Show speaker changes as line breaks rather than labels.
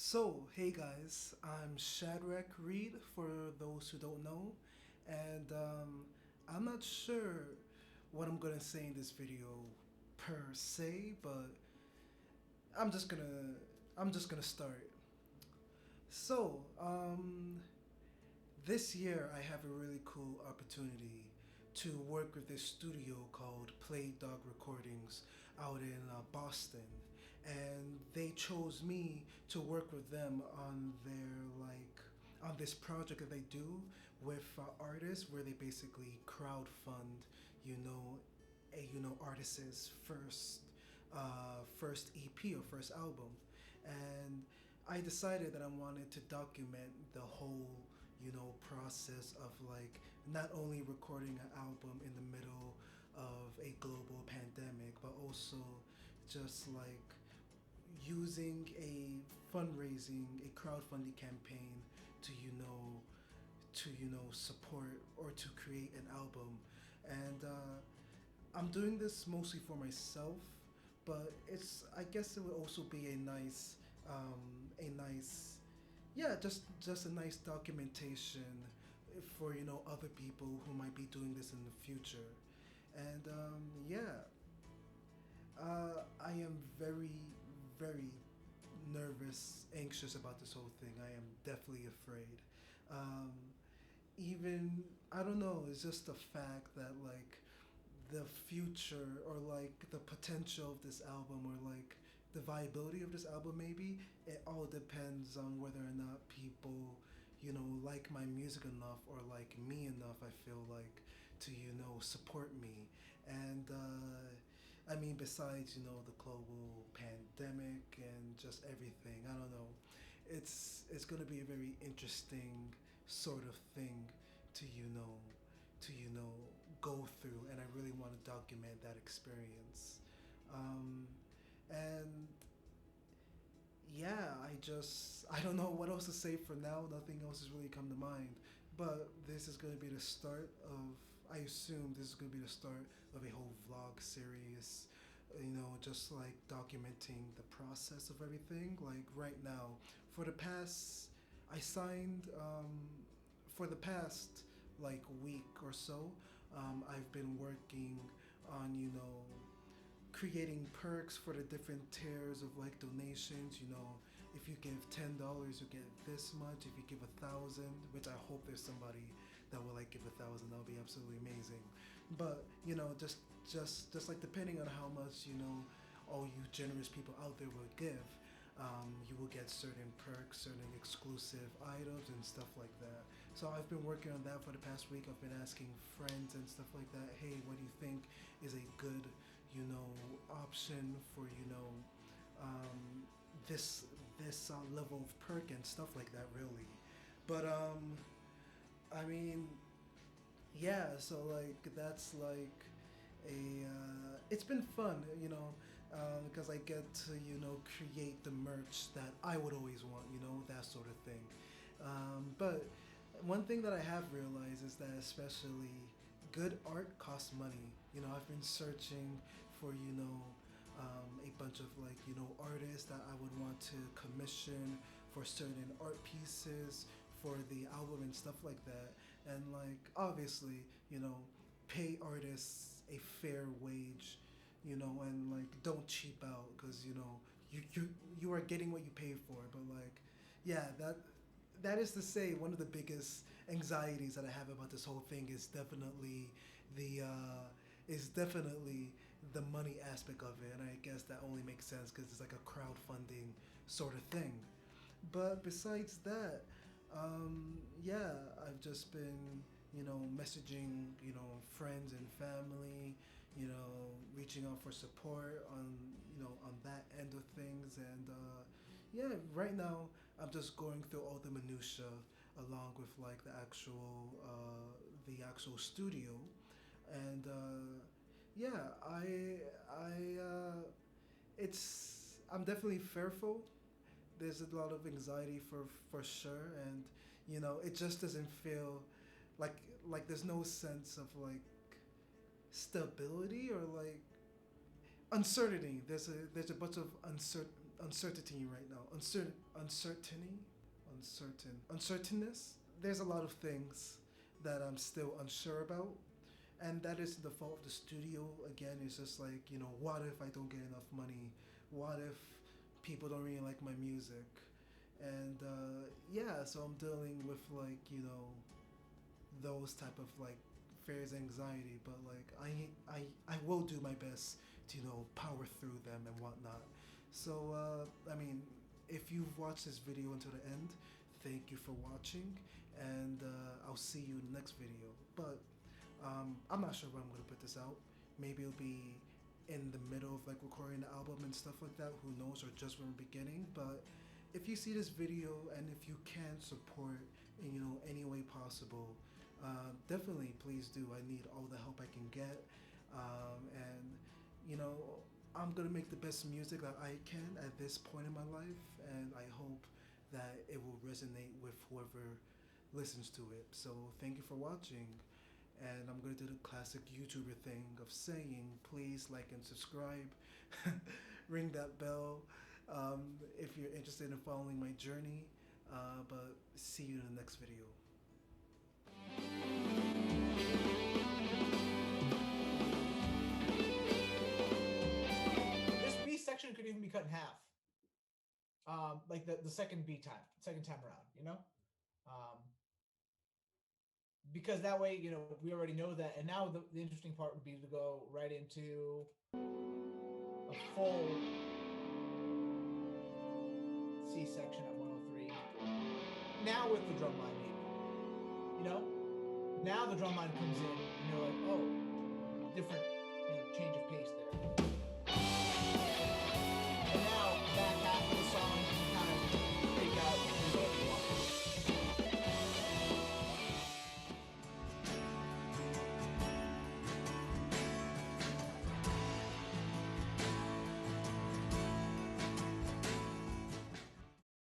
So, hey guys, I'm Shadrach Reed for those who don't know, and I'm not sure what I'm gonna say in this video per se, but I'm just gonna I'm just gonna start. So, this year I have a really cool opportunity to work with this studio called Play Dog Recordings out in Boston, and they chose me to work with them on on this project that they do with artists where they basically crowdfund, you know, artists' first EP or first album, and I decided that I wanted to document the whole process of like not only recording an album in the middle of a global pandemic, but also just like using a a crowdfunding campaign to support or to create an album. And I'm doing this mostly for myself, but it's I guess it would also be a nice yeah, just a nice documentation for other people who might be doing this in the future. And yeah, I am very nervous, anxious about this whole thing. I am definitely afraid. Um, Even I don't know. It's just the fact that like the future or like the potential of this album or like the viability of this album, maybe it all depends on whether or not people like my music enough or like me enough. I feel like to support me. And I mean, besides the global pandemic and just everything, I don't know, it's going to be a very interesting sort of thing to go through, and I really want to document that experience. um, and yeah, I don't know what else to say for now. Nothing else has really come to mind, but this is going to be the start of, I assume this is going to be the start of a whole vlog series, just like documenting the process of everything. Like right now, for the past I signed for the past like week or so, I've been working on creating perks for the different tiers of like donations. If you give $10, you get this much. If you give 1,000, which I hope there's somebody that will like give 1,000, that would be absolutely amazing. But just like depending on how much all you generous people out there will give, you will get certain perks, certain exclusive items, and stuff like that. So I've been working on that for the past week. I've been asking friends and stuff like that. Hey, what do you think is a good, option for um, this level of perk and stuff like that, really. But I mean, yeah. So like that's like it's been fun, because I get to create the merch that I would always want, that sort of thing. But one thing that I have realized is that especially good art costs money. I've been searching for a bunch of like artists that I would want to commission for certain art pieces for the album and stuff like that. And like obviously, pay artists a fair wage, and like don't cheap out because you are getting what you pay for. But like, yeah, that is to say one of the biggest anxieties that I have about this whole thing the is definitely the money aspect of it, and I guess that only makes sense because it's like a crowdfunding sort of thing. But besides that, yeah, I've just been messaging friends and family, reaching out for support on on that end of things. And yeah, right now I'm just going through all the minutia along with like the actual studio. And yeah, I it's I'm definitely fearful. There's a lot of anxiety for sure, and it just doesn't feel like there's no sense of like stability or like uncertainty. There's a bunch of uncertainty right now. Uncertainness. There's a lot of things that I'm still unsure about, and that is the fault of the studio. Again, it's just like, what if I don't get enough money? What if people don't really like my music? And yeah, so I'm dealing with like those type of like fears, anxiety, but like I will do my best to power through them and whatnot. So I mean, if you've watched this video until the end, thank you for watching, and I'll see you in the next video. But I'm not sure when I'm gonna put this out. Maybe it'll be in the middle of like recording the album and stuff like that. Who knows? Or just from the beginning. But if you see this video and if you can support in any way possible, definitely please do. I need all the help I can get, and you know I'm gonna make the best music that I can at this point in my life, and I hope that it will resonate with whoever listens to it. So thank you for watching, and I'm gonna do the classic YouTuber thing of saying, please like and subscribe, ring that bell, if you're interested in following my journey. But see you in the next video.
This B section could even be cut in half. Like the second time around, because that way, we already know that. And now the interesting part would be to go right into a full C section at 103. Now with the drum line, maybe, now the drum line comes in, and you're like, oh, different, change of pace there.